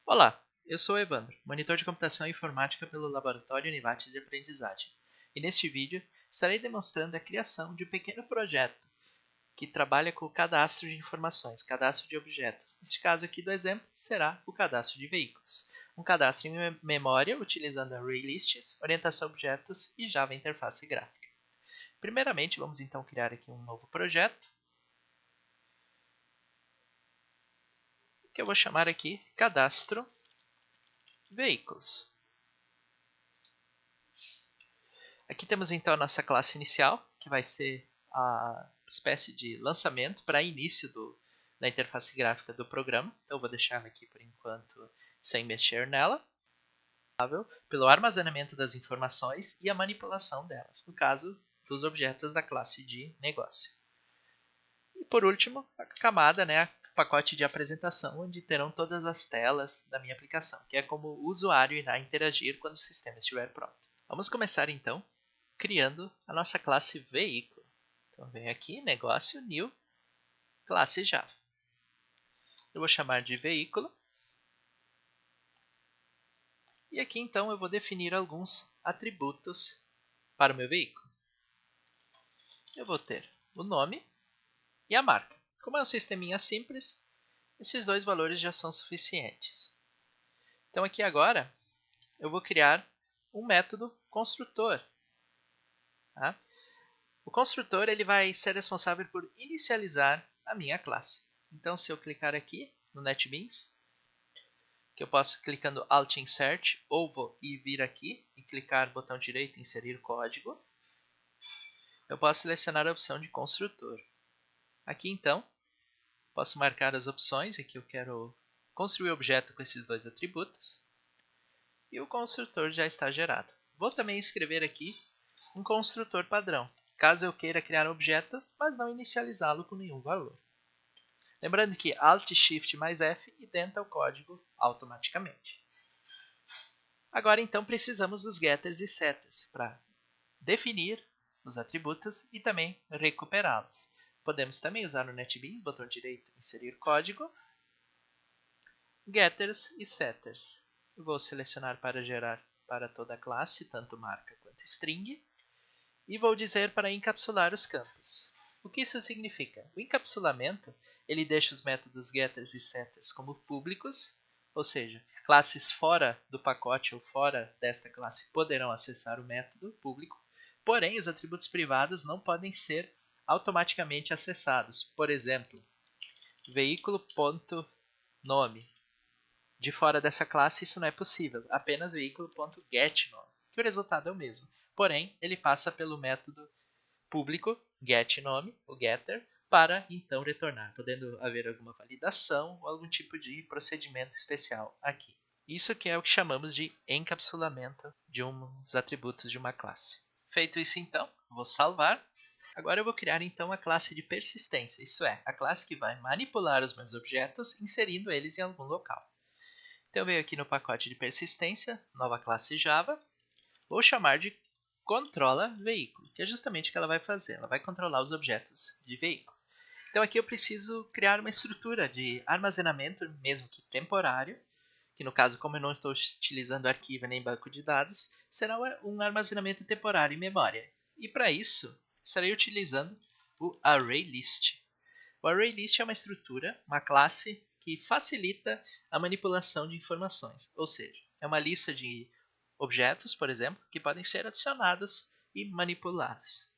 Olá, eu sou o Evandro, monitor de computação e informática pelo Laboratório Univates de Aprendizagem. E neste vídeo estarei demonstrando a criação de um pequeno projeto que trabalha com o cadastro de informações, cadastro de objetos. Neste caso aqui do exemplo será o cadastro de veículos. Um cadastro em memória utilizando ArrayLists, orientação a objetos e Java Interface Gráfica. Primeiramente vamos então criar aqui um novo projeto, que eu vou chamar aqui cadastro veículos. Aqui temos então a nossa classe inicial, que vai ser a espécie de lançamento para início da interface gráfica do programa. Então eu vou deixar ela aqui por enquanto sem mexer nela. Pelo armazenamento das informações e a manipulação delas, no caso dos objetos da classe de negócio. E por último, a camada, o pacote de apresentação, onde terão todas as telas da minha aplicação, que é como o usuário irá interagir quando o sistema estiver pronto. Vamos começar então criando a nossa classe veículo. Então vem aqui, negócio, new, classe Java. Eu vou chamar de veículo. E aqui então eu vou definir alguns atributos para o meu veículo. Eu vou ter o nome e a marca. Como é um sisteminha simples, esses dois valores já são suficientes. Então aqui agora eu vou criar um método construtor. Tá? O construtor ele vai ser responsável por inicializar a minha classe. Então se eu clicar aqui no NetBeans, que eu posso clicando Alt Insert ou vou vir aqui e clicar botão direito inserir código, eu posso selecionar a opção de construtor. Aqui então posso marcar as opções, aqui eu quero construir objeto com esses dois atributos e o construtor já está gerado. Vou também escrever aqui um construtor padrão, caso eu queira criar um objeto, mas não inicializá-lo com nenhum valor. Lembrando que Alt Shift mais F identa o código automaticamente. Agora então precisamos dos getters e setters para definir os atributos e também recuperá-los. Podemos também usar no NetBeans, botão direito, inserir código, getters e setters. Eu vou selecionar para gerar para toda a classe, tanto marca quanto string, e vou dizer para encapsular os campos. O que isso significa? O encapsulamento ele deixa os métodos getters e setters como públicos, ou seja, classes fora do pacote ou fora desta classe poderão acessar o método público, porém os atributos privados não podem ser automaticamente acessados. Por exemplo, veículo.nome. De fora dessa classe isso não é possível, apenas veículo.getNome, que o resultado é o mesmo. Porém, ele passa pelo método público getNome, o getter, para então retornar, podendo haver alguma validação ou algum tipo de procedimento especial aqui. Isso que é o que chamamos de encapsulamento de uns atributos de uma classe. Feito isso então, vou salvar. Agora eu vou criar então a classe de persistência, isso é, a classe que vai manipular os meus objetos inserindo eles em algum local. Então eu venho aqui no pacote de persistência, nova classe Java, vou chamar de controla veículo, que é justamente o que ela vai fazer, ela vai controlar os objetos de veículo. Então aqui eu preciso criar uma estrutura de armazenamento, mesmo que temporário, que no caso, como eu não estou utilizando arquivo nem banco de dados, será um armazenamento temporário em memória. E para isso, estarei utilizando o ArrayList. O ArrayList é uma estrutura, uma classe que facilita a manipulação de informações, ou seja, é uma lista de objetos, por exemplo, que podem ser adicionados e manipulados.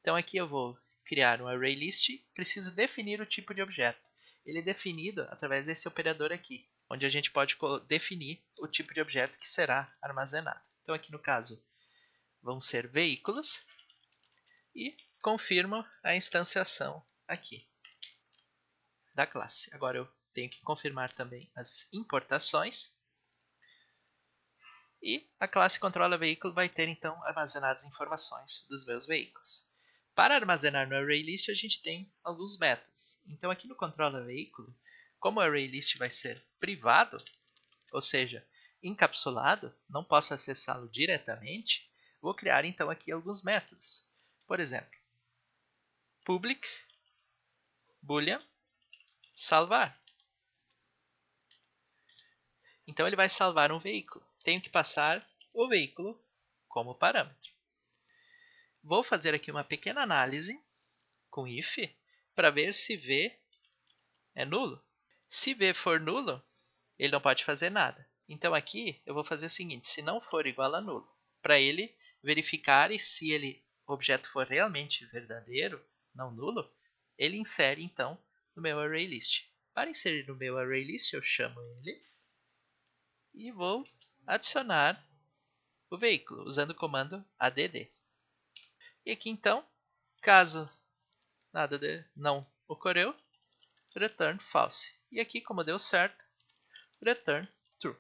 Então aqui eu vou criar um ArrayList, preciso definir o tipo de objeto. Ele é definido através desse operador aqui, onde a gente pode definir o tipo de objeto que será armazenado. Então aqui no caso vão ser veículos e confirmo a instanciação aqui da classe. Agora eu tenho que confirmar também as importações. E a classe controla veículo vai ter então armazenadas informações dos meus veículos. Para armazenar no ArrayList a gente tem alguns métodos. Então aqui no controla veículo, como o ArrayList vai ser privado, ou seja, encapsulado, não posso acessá-lo diretamente, vou criar então aqui alguns métodos. Por exemplo, public boolean salvar. Então ele vai salvar um veículo. Tenho que passar o veículo como parâmetro. Vou fazer aqui uma pequena análise com if para ver se V é nulo. Se V for nulo, ele não pode fazer nada. Então aqui eu vou fazer o seguinte, se não for igual a nulo, para ele verificar e se o objeto for realmente verdadeiro, não nulo, ele insere então no meu ArrayList. Para inserir no meu ArrayList, eu chamo ele e vou adicionar o veículo usando o comando add. E aqui então, caso nada não ocorreu, return false. E aqui, como deu certo, return true.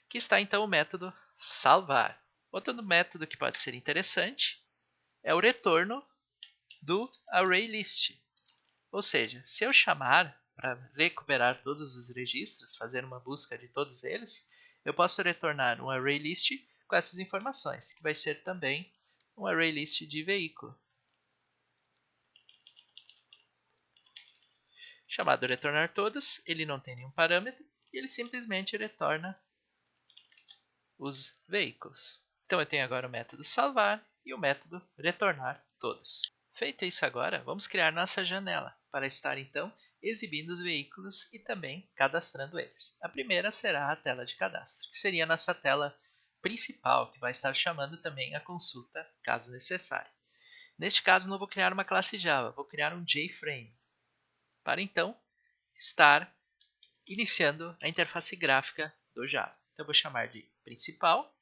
Aqui está então o método salvar. Outro método que pode ser interessante é o retorno do ArrayList. Ou seja, se eu chamar para recuperar todos os registros, fazer uma busca de todos eles, eu posso retornar um ArrayList com essas informações, que vai ser também um ArrayList de veículo. Chamado retornar todos, ele não tem nenhum parâmetro e ele simplesmente retorna os veículos. Então eu tenho agora o método salvar e o método retornar todos. Feito isso agora, vamos criar nossa janela para estar então exibindo os veículos e também cadastrando eles. A primeira será a tela de cadastro, que seria a nossa tela principal, que vai estar chamando também a consulta caso necessário. Neste caso não vou criar uma classe Java, vou criar um JFrame, para então estar iniciando a interface gráfica do Java. Então eu vou chamar de principal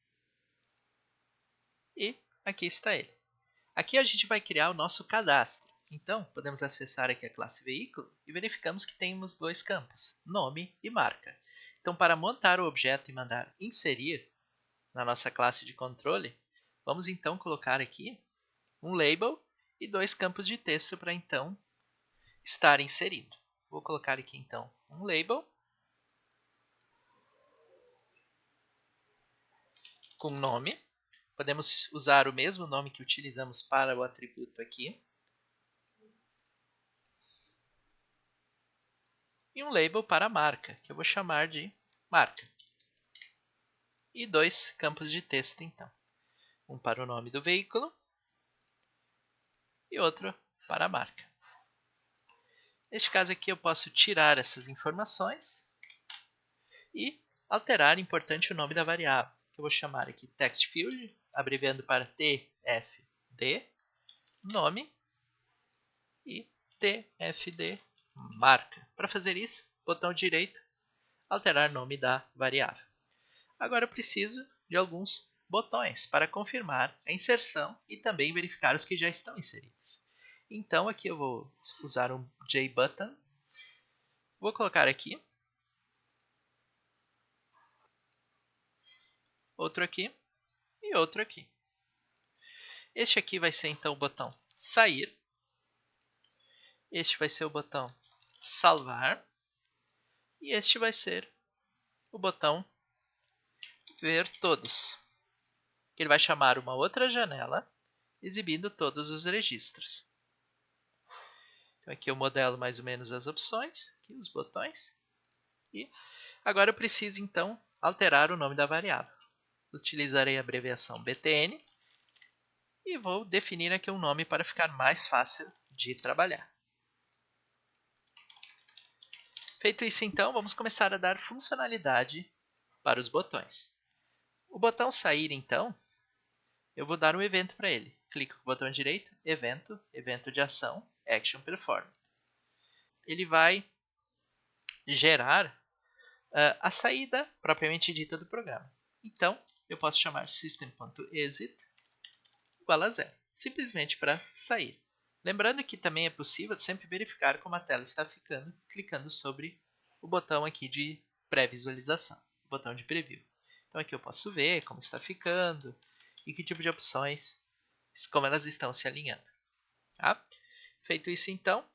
e aqui está ele. Aqui a gente vai criar o nosso cadastro. Então, podemos acessar aqui a classe veículo e verificamos que temos dois campos, nome e marca. Então, para montar o objeto e mandar inserir na nossa classe de controle, vamos então colocar aqui um label e dois campos de texto para então estar inserido. Vou colocar aqui então um label com nome. Podemos usar o mesmo nome que utilizamos para o atributo aqui. E um label para a marca, que eu vou chamar de marca. E dois campos de texto, então. Um para o nome do veículo e outro para a marca. Neste caso aqui eu posso tirar essas informações e alterar, importante, o nome da variável, que eu vou chamar aqui textField, abreviando para TFD, nome, e TFD marca. Para fazer isso, botão direito, alterar nome da variável. Agora eu preciso de alguns botões para confirmar a inserção e também verificar os que já estão inseridos. Então aqui eu vou usar um JButton. Vou colocar aqui. Outro aqui e outro aqui. Este aqui vai ser então o botão sair. Este vai ser o botão salvar. E este vai ser o botão ver todos. Ele vai chamar uma outra janela exibindo todos os registros. Então aqui eu modelo mais ou menos as opções, aqui os botões. E agora eu preciso então alterar o nome da variável. Utilizarei a abreviação btn e vou definir aqui um nome para ficar mais fácil de trabalhar. Feito isso então, vamos começar a dar funcionalidade para os botões. O botão sair então, eu vou dar um evento para ele. Clico com o botão direito, evento, evento de ação, action performed. Ele vai gerar a saída propriamente dita do programa. Então, eu posso chamar system.exit igual a 0, simplesmente para sair. Lembrando que também é possível sempre verificar como a tela está ficando, clicando sobre o botão aqui de pré-visualização, o botão de preview. Então aqui eu posso ver como está ficando e que tipo de opções, como elas estão se alinhando. Tá? Feito isso então,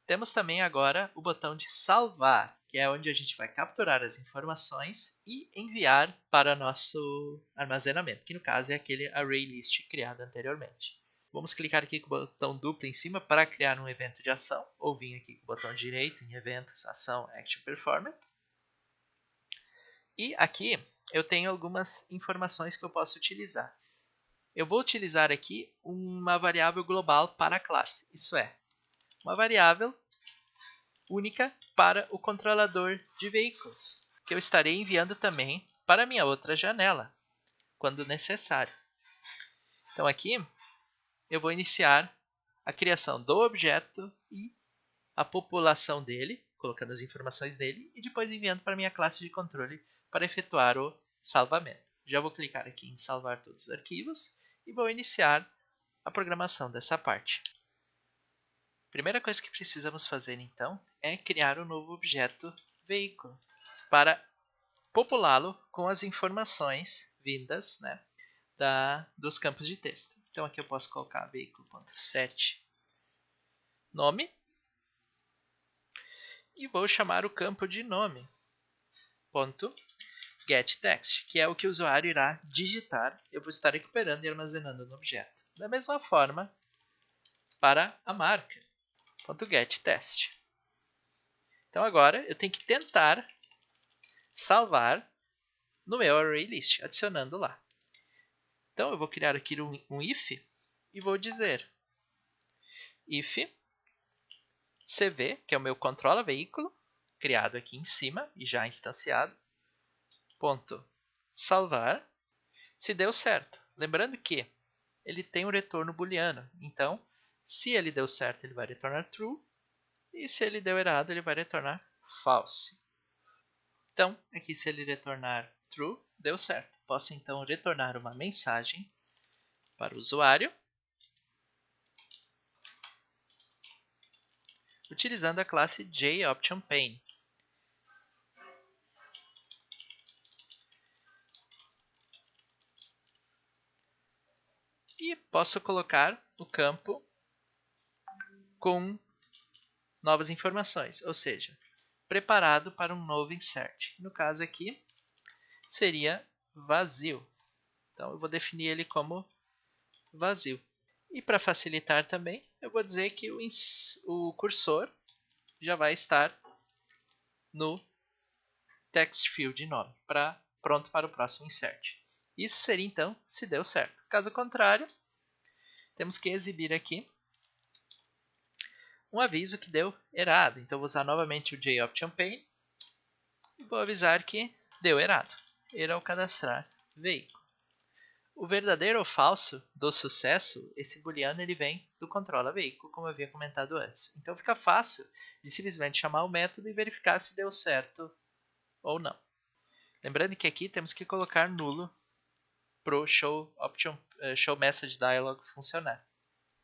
temos também agora o botão de salvar, que é onde a gente vai capturar as informações e enviar para nosso armazenamento, que no caso é aquele ArrayList criado anteriormente. Vamos clicar aqui com o botão duplo em cima para criar um evento de ação, ou vir aqui com o botão direito em eventos, ação, action performance. E aqui eu tenho algumas informações que eu posso utilizar. Eu vou utilizar aqui uma variável global para a classe, isso é, uma variável única para o controlador de veículos, que eu estarei enviando também para a minha outra janela, quando necessário. Então aqui eu vou iniciar a criação do objeto e a população dele, colocando as informações dele, e depois enviando para a minha classe de controle para efetuar o salvamento. Já vou clicar aqui em salvar todos os arquivos e vou iniciar a programação dessa parte. A primeira coisa que precisamos fazer então é criar um novo objeto veículo para populá-lo com as informações vindas, né, dos campos de texto. Então aqui eu posso colocar veículo.set nome e vou chamar o campo de nome .getText, que é o que o usuário irá digitar. Eu vou estar recuperando e armazenando no objeto. Da mesma forma, para a marca .getTest. Então agora eu tenho que tentar salvar no meu ArrayList, adicionando lá. Então eu vou criar aqui um if e vou dizer if cv, que é o meu controla veículo, criado aqui em cima e já instanciado, ponto salvar, se deu certo. Lembrando que ele tem um retorno booleano, então se ele deu certo ele vai retornar true e se ele deu errado ele vai retornar false. Então aqui se ele retornar true, deu certo. Posso então retornar uma mensagem para o usuário utilizando a classe JOptionPane. E posso colocar o campo com novas informações, ou seja, preparado para um novo insert. No caso aqui, seria vazio. Então, eu vou definir ele como vazio. E para facilitar também, eu vou dizer que o cursor já vai estar no text field nome, pronto para o próximo insert. Isso seria então se deu certo. Caso contrário, temos que exibir aqui um aviso que deu errado. Então vou usar novamente o JOptionPane e vou avisar que deu errado. Erro ao cadastrar veículo. O verdadeiro ou falso do sucesso, esse booleano ele vem do controla veículo, como eu havia comentado antes. Então fica fácil de simplesmente chamar o método e verificar se deu certo ou não. Lembrando que aqui temos que colocar nulo para o show message dialog funcionar.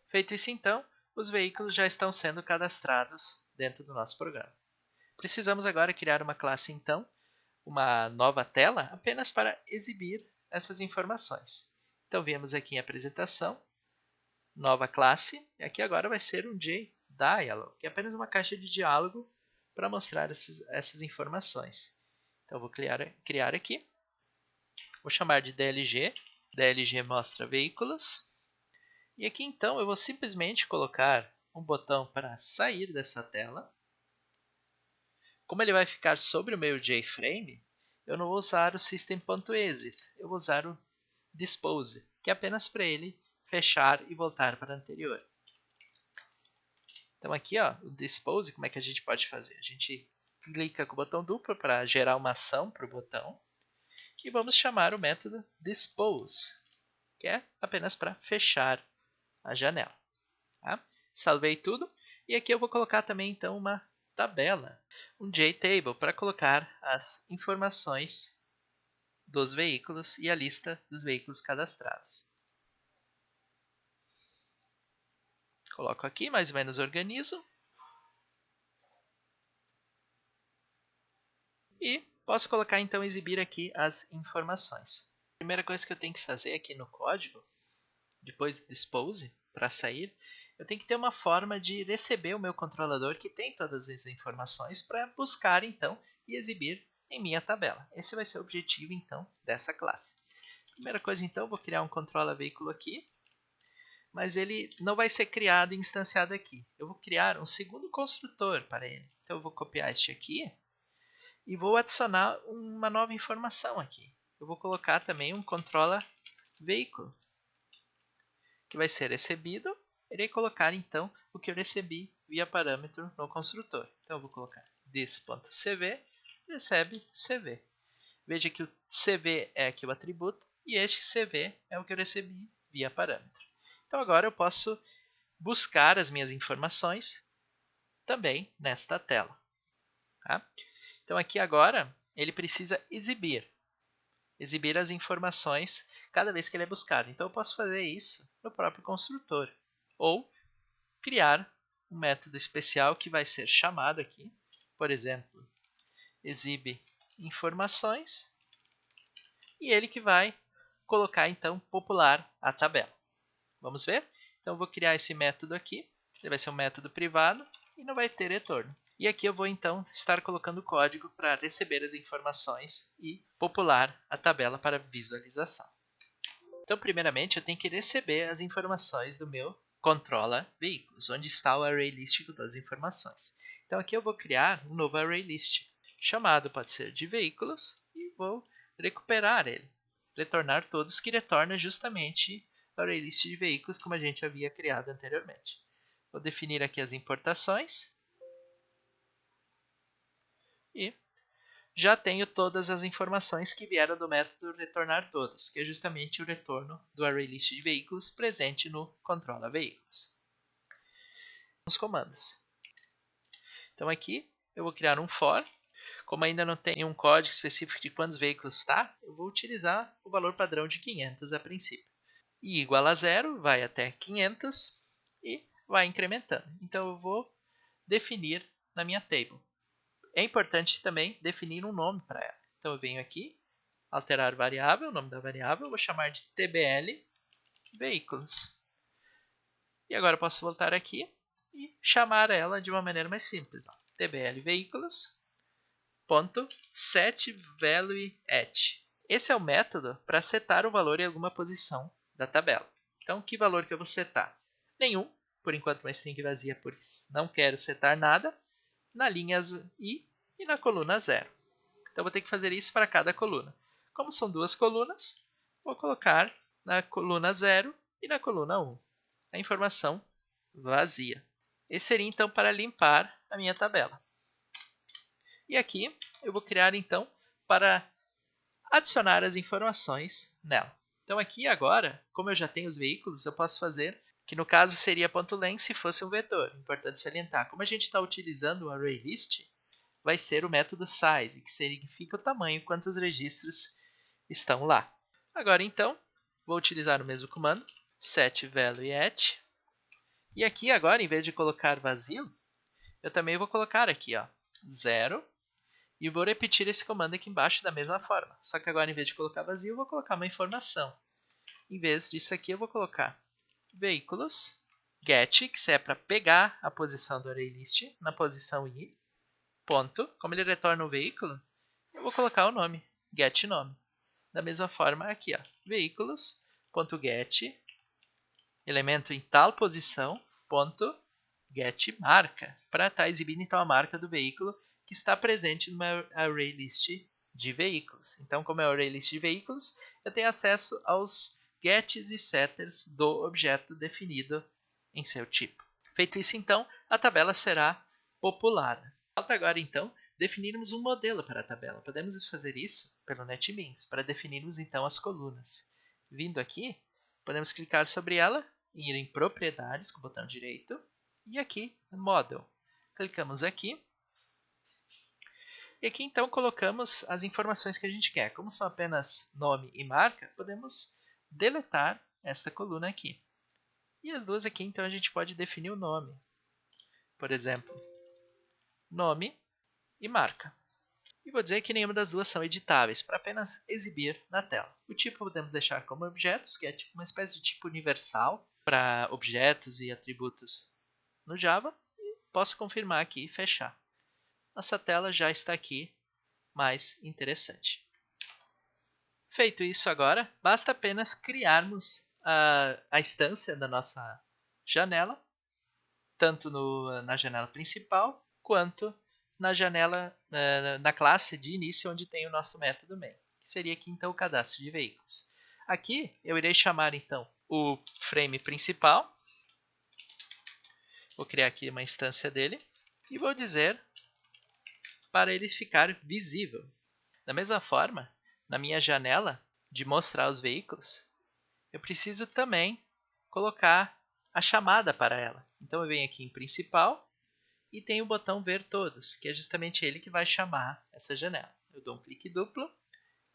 Feito isso então, os veículos já estão sendo cadastrados dentro do nosso programa. Precisamos agora criar uma classe então, uma nova tela, apenas para exibir essas informações. Então viemos aqui em apresentação, nova classe, e aqui agora vai ser um JDialog, que é apenas uma caixa de diálogo para mostrar essas informações. Então vou criar aqui, vou chamar de DLG, DLG mostra veículos, e aqui então eu vou simplesmente colocar um botão para sair dessa tela. Como ele vai ficar sobre o meu JFrame, eu não vou usar o system.exit, eu vou usar o dispose, que é apenas para ele fechar e voltar para o anterior. Então aqui, ó, o dispose, como é que a gente pode fazer? A gente clica com o botão duplo para gerar uma ação para o botão e vamos chamar o método dispose, que é apenas para fechar a janela. Tá? Salvei tudo e aqui eu vou colocar também então uma tabela, um JTable, para colocar as informações dos veículos e a lista dos veículos cadastrados. Coloco aqui, mais ou menos organizo. E posso colocar então exibir aqui as informações. A primeira coisa que eu tenho que fazer aqui no código, depois de dispose, para sair, eu tenho que ter uma forma de receber o meu controlador que tem todas as informações para buscar então e exibir em minha tabela. Esse vai ser o objetivo então dessa classe. Primeira coisa então, vou criar um controla veículo aqui, mas ele não vai ser criado e instanciado aqui. Eu vou criar um segundo construtor para ele. Então eu vou copiar este aqui e vou adicionar uma nova informação aqui. Eu vou colocar também um controller veículo, que vai ser recebido. Irei colocar então o que eu recebi via parâmetro no construtor. Então eu vou colocar this.cv recebe cv. Veja que o cv é aqui o atributo e este cv é o que eu recebi via parâmetro. Então agora eu posso buscar as minhas informações também nesta tela. Tá? Então aqui agora ele precisa exibir as informações cada vez que ele é buscado. Então eu posso fazer isso no próprio construtor ou criar um método especial que vai ser chamado aqui, por exemplo, exibe informações, e ele que vai colocar então popular a tabela. Vamos ver? Então eu vou criar esse método aqui, ele vai ser um método privado e não vai ter retorno. E aqui eu vou então estar colocando código para receber as informações e popular a tabela para visualização. Então primeiramente eu tenho que receber as informações do meu controller veículos, onde está o ArrayList com todas as informações. Então aqui eu vou criar um novo ArrayList, chamado pode ser de veículos, e vou recuperar ele, retornar todos, que retorna justamente o ArrayList de veículos como a gente havia criado anteriormente. Vou definir aqui as importações e já tenho todas as informações que vieram do método retornar todos, que é justamente o retorno do ArrayList de veículos presente no controller veículos. Os comandos. Então aqui eu vou criar um for. Como ainda não tem um código específico de quantos veículos está, eu vou utilizar o valor padrão de 500 a princípio. E igual a 0, vai até 500 e vai incrementando. Então eu vou definir na minha table. É importante também definir um nome para ela. Então eu venho aqui, alterar variável, o nome da variável, vou chamar de tbl veículos. E agora eu posso voltar aqui e chamar ela de uma maneira mais simples. tbl veículos ponto setValueAt. Esse é o método para setar o valor em alguma posição da tabela. Então, que valor que eu vou setar? Nenhum, por enquanto uma string vazia, por isso não quero setar nada, na linha I e na coluna 0. Então, vou ter que fazer isso para cada coluna. Como são duas colunas, vou colocar na coluna 0 e na coluna 1 a informação vazia. Esse seria, então, para limpar a minha tabela. E aqui eu vou criar, então, para adicionar as informações nela. Então aqui agora, como eu já tenho os veículos, eu posso fazer, que no caso seria .len se fosse um vetor. Importante salientar. Como a gente está utilizando o ArrayList, vai ser o método size, que significa o tamanho, quantos registros estão lá. Agora então, vou utilizar o mesmo comando, setValueAt. E aqui agora, em vez de colocar vazio, eu também vou colocar aqui, 0. E vou repetir esse comando aqui embaixo da mesma forma. Só que agora, em vez de colocar vazio, eu vou colocar uma informação. Em vez disso aqui, eu vou colocar veículos, get, que é para pegar a posição do ArrayList na posição I, ponto. Como ele retorna o veículo, eu vou colocar o nome, getNome. Da mesma forma aqui, veículos.get, elemento em tal posição, ponto, getMarca, para estar exibindo então a marca do veículo que está presente no meu ArrayList de veículos. Então, como é o ArrayList de veículos, eu tenho acesso aos gets e setters do objeto definido em seu tipo. Feito isso, então, a tabela será populada. Falta agora, então, definirmos um modelo para a tabela. Podemos fazer isso pelo NetBeans, para definirmos, então, as colunas. Vindo aqui, podemos clicar sobre ela, ir em Propriedades, com o botão direito, e aqui, Model. Clicamos aqui. E aqui então colocamos as informações que a gente quer. Como são apenas nome e marca, podemos deletar esta coluna aqui. E as duas aqui então a gente pode definir o nome. Por exemplo, nome e marca. E vou dizer que nenhuma das duas são editáveis, para apenas exibir na tela. O tipo podemos deixar como objetos, que é tipo uma espécie de tipo universal para objetos e atributos no Java. E posso confirmar aqui e fechar. Nossa tela já está aqui mais interessante. Feito isso agora, basta apenas criarmos a instância da nossa janela, tanto na janela principal, quanto na janela, na classe de início onde tem o nosso método main, que seria aqui então o cadastro de veículos. Aqui eu irei chamar então o frame principal, vou criar aqui uma instância dele e vou dizer para ele ficar visível. Da mesma forma, na minha janela de mostrar os veículos, eu preciso também colocar a chamada para ela. Então eu venho aqui em principal e tenho o botão ver todos, que é justamente ele que vai chamar essa janela. Eu dou um clique duplo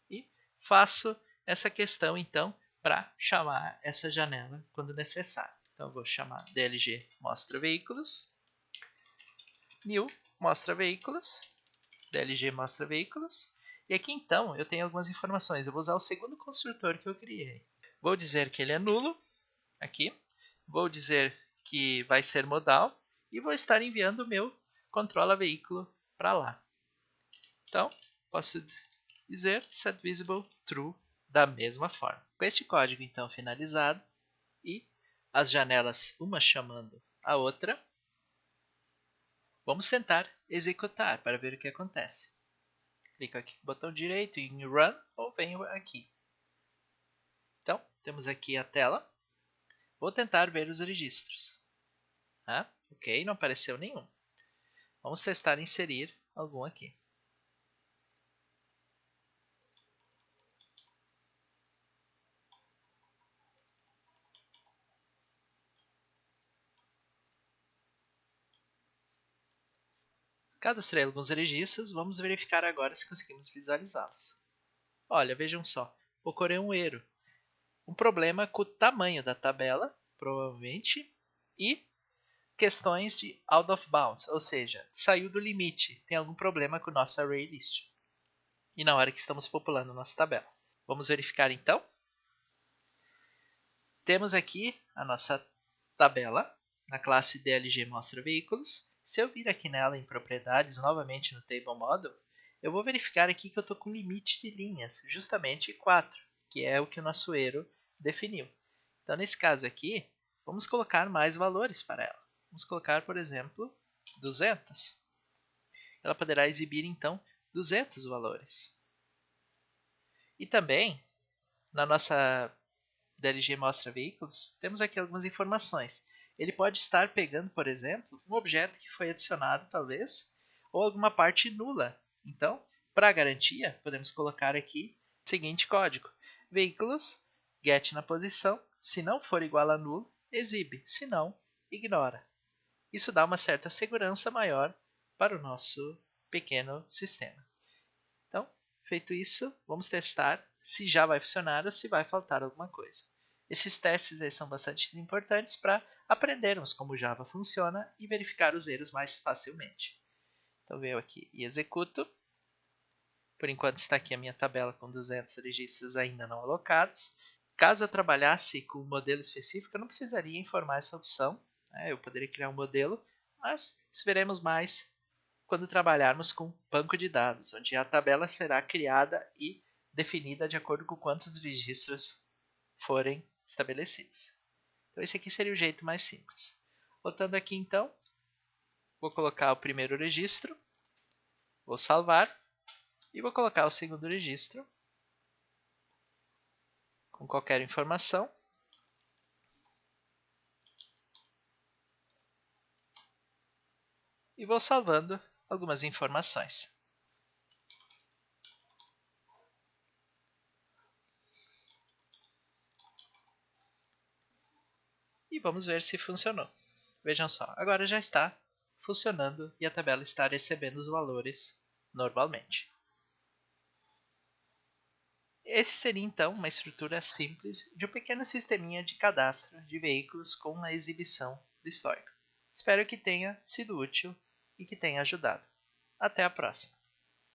e faço essa questão então para chamar essa janela quando necessário. Então eu vou chamar DLG mostra veículos, new mostra veículos, DLG mostra veículos. E aqui então eu tenho algumas informações. Eu vou usar o segundo construtor que eu criei. Vou dizer que ele é nulo, aqui. Vou dizer que vai ser modal e vou estar enviando o meu controla veículo para lá. Então, posso dizer set visible true da mesma forma. Com este código então finalizado e as janelas uma chamando a outra, vamos tentar executar para ver o que acontece. Clico aqui com o botão direito em Run ou venho aqui. Então, temos aqui a tela. Vou tentar ver os registros. Ok, não apareceu nenhum. Vamos testar inserir algum aqui. Cadastrei alguns registros, vamos verificar agora se conseguimos visualizá-los. Olha, vejam só, ocorreu um erro. Um problema com o tamanho da tabela, provavelmente, e questões de out of bounds, ou seja, saiu do limite, tem algum problema com o nosso array list. E na hora que estamos populando a nossa tabela. Vamos verificar então. Temos aqui a nossa tabela, na classe DLG mostra veículos. Se eu vir aqui nela em propriedades, novamente no Table Model, eu vou verificar aqui que eu estou com limite de linhas, justamente 4, que é o que o nosso erro definiu. Então, nesse caso aqui, vamos colocar mais valores para ela. Vamos colocar, por exemplo, 200. Ela poderá exibir, então, 200 valores. E também, na nossa DLG mostra veículos, temos aqui algumas informações. Ele pode estar pegando, por exemplo, um objeto que foi adicionado, talvez, ou alguma parte nula. Então, para garantia, podemos colocar aqui o seguinte código. Veículos, get na posição, se não for igual a nulo, exibe, se não, ignora. Isso dá uma certa segurança maior para o nosso pequeno sistema. Então, feito isso, vamos testar se já vai funcionar ou se vai faltar alguma coisa. Esses testes aí são bastante importantes para aprendermos como o Java funciona e verificar os erros mais facilmente. Então, venho aqui e executo. Por enquanto está aqui a minha tabela com 200 registros ainda não alocados. Caso eu trabalhasse com um modelo específico, eu não precisaria informar essa opção. Eu poderia criar um modelo, mas isso veremos mais quando trabalharmos com banco de dados, onde a tabela será criada e definida de acordo com quantos registros forem estabelecidos. Então esse aqui seria o jeito mais simples. Voltando aqui então, vou colocar o primeiro registro, vou salvar e vou colocar o segundo registro com qualquer informação. E vou salvando algumas informações. E vamos ver se funcionou. Vejam só, agora já está funcionando e a tabela está recebendo os valores normalmente. Esse seria então uma estrutura simples de um pequeno sisteminha de cadastro de veículos com a exibição do histórico. Espero que tenha sido útil e que tenha ajudado. Até a próxima!